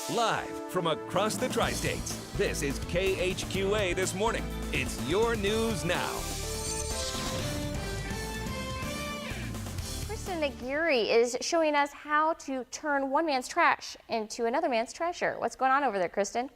Live from across the tri-states, this is KHQA This Morning. It's your news now. Kristen Aguirre is showing us how to turn one man's trash into another man's treasure. What's going on over there, Kristen?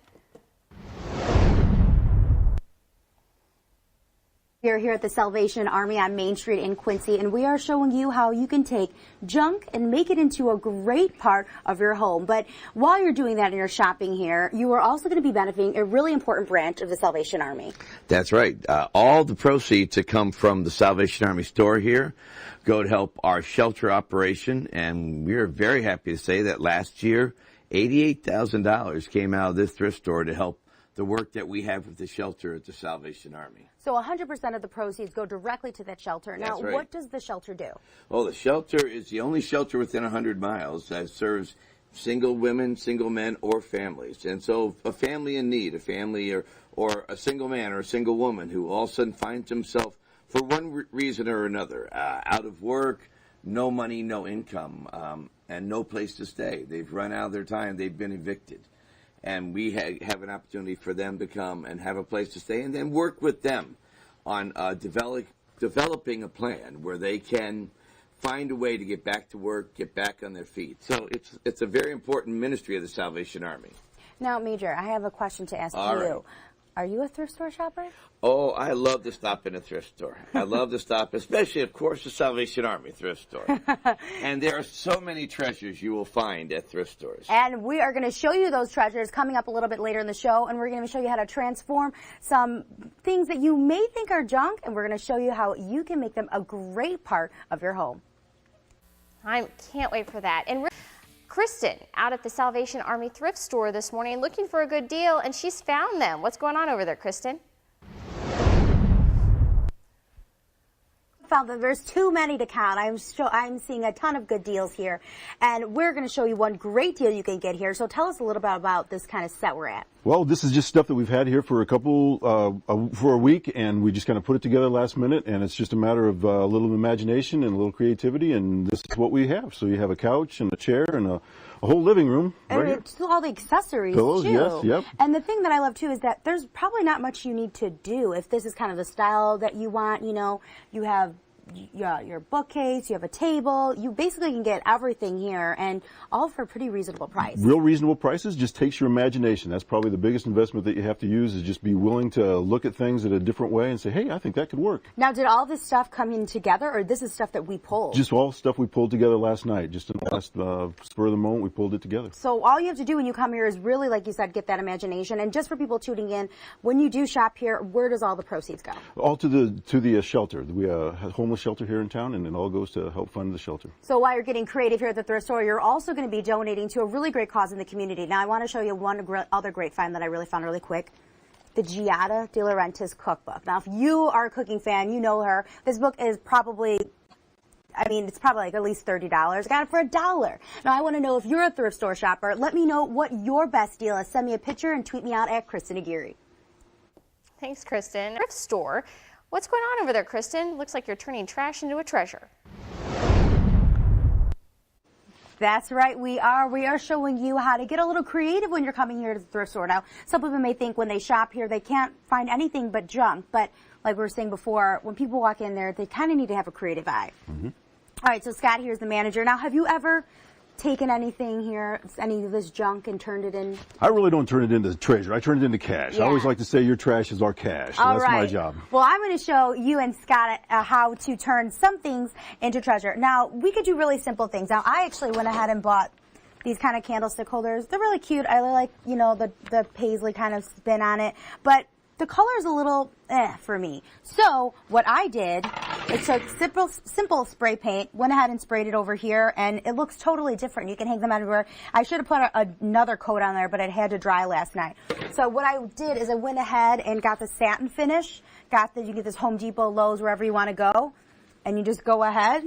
We're here at the Salvation Army on Main Street in Quincy, and we are showing you how you can take junk and make it into a great part of your home. But while you're doing that and you're shopping here, you are also going to be benefiting a really important branch of the Salvation Army. That's right. All the proceeds that come from the Salvation Army store here go to help our shelter operation, and we're very happy to say that last year, $88,000 came out of this thrift store to help the work that we have with the shelter at the Salvation Army. So 100% of the proceeds go directly to that shelter. Now, right. What does the shelter do? Well, the shelter is the only shelter within 100 miles that serves single women, single men, or families. And so a family in need, a family or a single man or a single woman who all of a sudden finds himself, for one reason or another, out of work, no money, no income, and no place to stay. They've run out of their time. They've been evicted. And we have an opportunity for them to come and have a place to stay and then work with them on developing a plan where they can find a way to get back to work, get back on their feet. So it's a very important ministry of the Salvation Army. Now, Major, I have a question to ask you. Right. Are you a thrift store shopper? Oh, I love to stop in a thrift store. I love to stop, especially, of course, the Salvation Army thrift store. And there are so many treasures you will find at thrift stores. And we are going to show you those treasures coming up a little bit later in the show, and we're going to show you how to transform some things that you may think are junk, and we're going to show you how you can make them a great part of your home. I can't wait for that. And Kristen out at the Salvation Army Thrift Store this morning looking for a good deal, and she's found them. What's going on over there, Kristen? Found that there's too many to count. I'm seeing a ton of good deals here, and we're going to show you one great deal you can get here. So tell us a little bit about this kind of set we're at. Well, this is just stuff that we've had here for for a week, and we just kind of put it together last minute, and it's just a matter of a little imagination and a little creativity, and this is what we have. So you have a couch and a chair and a whole living room. And right it's all the accessories, pillows, too. yes, yep. And the thing that I love, too, is that there's probably not much you need to do. If this is kind of the style that you want, you know, you have your bookcase, you have a table, you basically can get everything here, and all for a pretty reasonable price. Real reasonable prices, just takes your imagination. That's probably the biggest investment that you have to use, is just be willing to look at things in a different way and say, hey, I think that could work. Now, did all this stuff come in together, or this is stuff that we pulled? Just all stuff we pulled together last night. Just in the last spur of the moment, we pulled it together. So all you have to do when you come here is really, like you said, get that imagination. And just for people tuning in, when you do shop here, where does all the proceeds go? All to the shelter. We have a homeless shelter here in town, and it all goes to help fund the shelter. So while you're getting creative here at the thrift store, you're also going to be donating to a really great cause in the community. Now, I want to show you one other great find that I really found really quick. The Giada De Laurentiis cookbook. Now, if you are a cooking fan, you know her. This book is probably, it's probably like at least $30. I got it for $1. Now, I want to know if you're a thrift store shopper. Let me know what your best deal is. Send me a picture and tweet me out at Kristen Aguirre. Thanks, Kristen. Thrift store. What's going on over there, Kristen? Looks like you're turning trash into a treasure. That's right, we are. We are showing you how to get a little creative when you're coming here to the thrift store. Now, some people may think when they shop here, they can't find anything but junk. But like we were saying before, when people walk in there, they kind of need to have a creative eye. Mm-hmm. All right, so Scott here is the manager. Now, have you ever taken anything here, any of this junk, and turned it in? I really don't turn it into treasure. I turn it into cash. Yeah. I always like to say your trash is our cash. So All that's right. my job. Well, I'm going to show you and Scott how to turn some things into treasure. Now, we could do really simple things. Now, I actually went ahead and bought these kind of candlestick holders. They're really cute. I like, the paisley kind of spin on it. But the color is a little for me. So what I did is took simple spray paint, went ahead and sprayed it over here, and it looks totally different. You can hang them everywhere. I should have put another coat on there, but it had to dry last night. So what I did is I went ahead and got the satin finish. You get this Home Depot, Lowe's, wherever you want to go, and you just go ahead.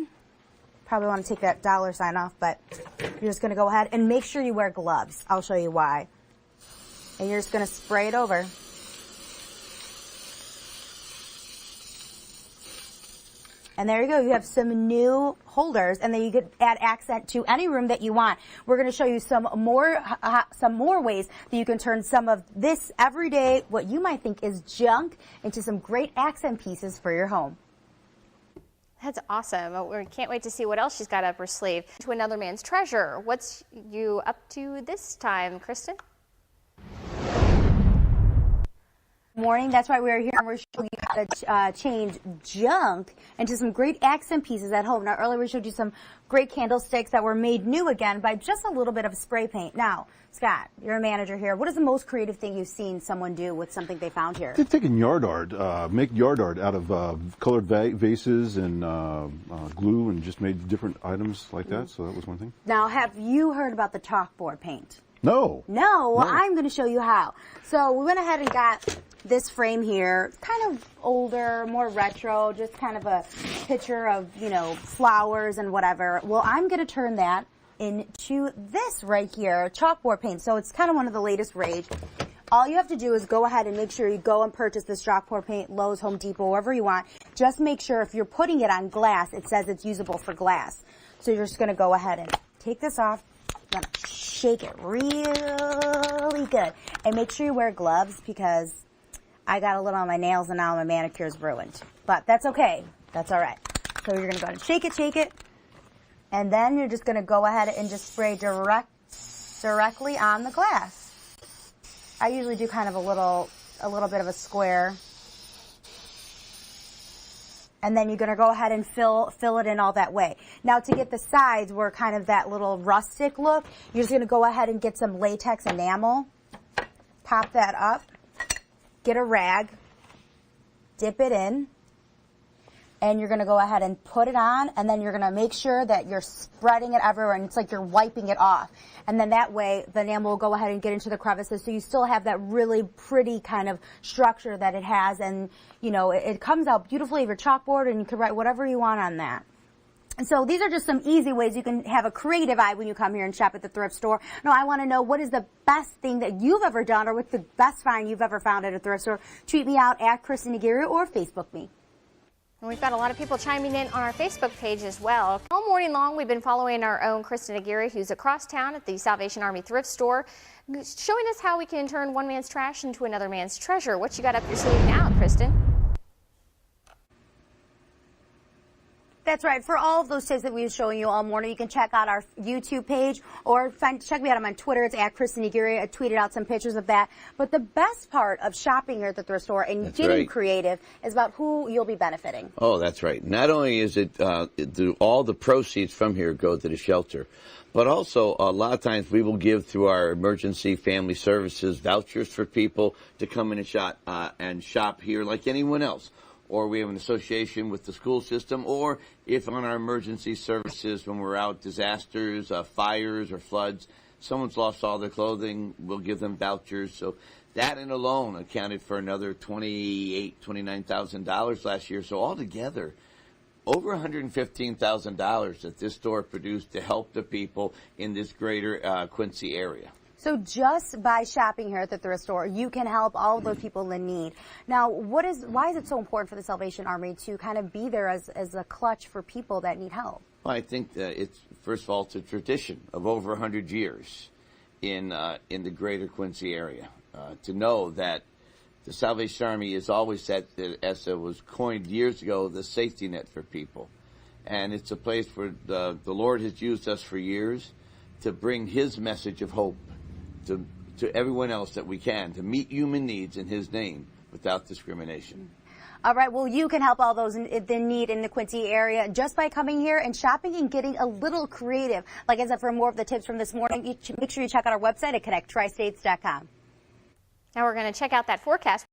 Probably want to take that $sign off, but you're just going to go ahead and make sure you wear gloves. I'll show you why. And you're just going to spray it over. And there you go. You have some new holders, and then you could add accent to any room that you want. We're going to show you some more ways that you can turn some of this everyday, what you might think is junk, into some great accent pieces for your home. That's awesome. We can't wait to see what else she's got up her sleeve. To another man's treasure. What's you up to this time, Kristen? Morning. That's why we're here, and we're showing you how to change junk into some great accent pieces at home. Now, earlier we showed you some great candlesticks that were made new again by just a little bit of spray paint. Now, Scott, you're a manager here. What is the most creative thing you've seen someone do with something they found here? They've taken yard art, make yard art out of colored vases and glue, and just made different items like that. So that was one thing. Now, have you heard about the chalkboard paint? No. No, well, I'm going to show you how. So we went ahead and got this frame here, kind of older, more retro, just kind of a picture of, you know, flowers and whatever. Well, I'm going to turn that into this right here, chalkboard paint. So it's kind of one of the latest rage. All you have to do is go ahead and make sure you go and purchase this chalkboard paint, Lowe's, Home Depot, wherever you want. Just make sure if you're putting it on glass, it says it's usable for glass. So you're just going to go ahead and take this off. Gonna shake it really good, and make sure you wear gloves because I got a little on my nails and now my manicure is ruined. But that's okay. That's all right. So you're gonna go and shake it, and then you're just gonna go ahead and just spray directly on the glass. I usually do kind of a little bit of a square. And then you're going to go ahead and fill it in all that way. Now, to get the sides where kind of that little rustic look, you're just going to go ahead and get some latex enamel, pop that up, get a rag, dip it in, and you're going to go ahead and put it on, and then you're going to make sure that you're spreading it everywhere, and it's like you're wiping it off. And then that way, the enamel will go ahead and get into the crevices, so you still have that really pretty kind of structure that it has, and, you know, it comes out beautifully of your chalkboard, and you can write whatever you want on that. And so these are just some easy ways you can have a creative eye when you come here and shop at the thrift store. Now, I want to know, what is the best thing that you've ever done, or what's the best find you've ever found at a thrift store? Tweet me out at Kristen Aguirre or Facebook me. And we've got a lot of people chiming in on our Facebook page as well. All morning long, we've been following our own Kristen Aguirre, who's across town at the Salvation Army Thrift Store, showing us how we can turn one man's trash into another man's treasure. What you got up your sleeve now, Kristen? That's right. For all of those tips that we were showing you all morning, you can check out our YouTube page or check me out on Twitter. It's at Kristen Aguirre. I tweeted out some pictures of that. But the best part of shopping here at the thrift store and getting creative is about who you'll be benefiting. Oh, that's right. Not only is it do all the proceeds from here go to the shelter, but also a lot of times we will give through our emergency family services vouchers for people to come in and shop here like anyone else. Or we have an association with the school system, or if on our emergency services when we're out, disasters, fires or floods, someone's lost all their clothing, we'll give them vouchers. So that and alone accounted for another $28,000, $29,000 last year. So altogether, over $115,000 that this store produced to help the people in this greater Quincy area. So just by shopping here at the thrift store, you can help all of those people in need. Now, why is it so important for the Salvation Army to kind of be there as a clutch for people that need help? Well, I think that it's, first of all, it's a tradition of over 100 years in the greater Quincy area. To know that the Salvation Army is always said, as it was coined years ago, the safety net for people. And it's a place where the Lord has used us for years to bring His message of hope to everyone else that we can, to meet human needs in His name without discrimination. All right, well, you can help all those in need in the Quincy area just by coming here and shopping and getting a little creative. Like I said, for more of the tips from this morning, make sure you check out our website at connecttristates.com. Now we're going to check out that forecast.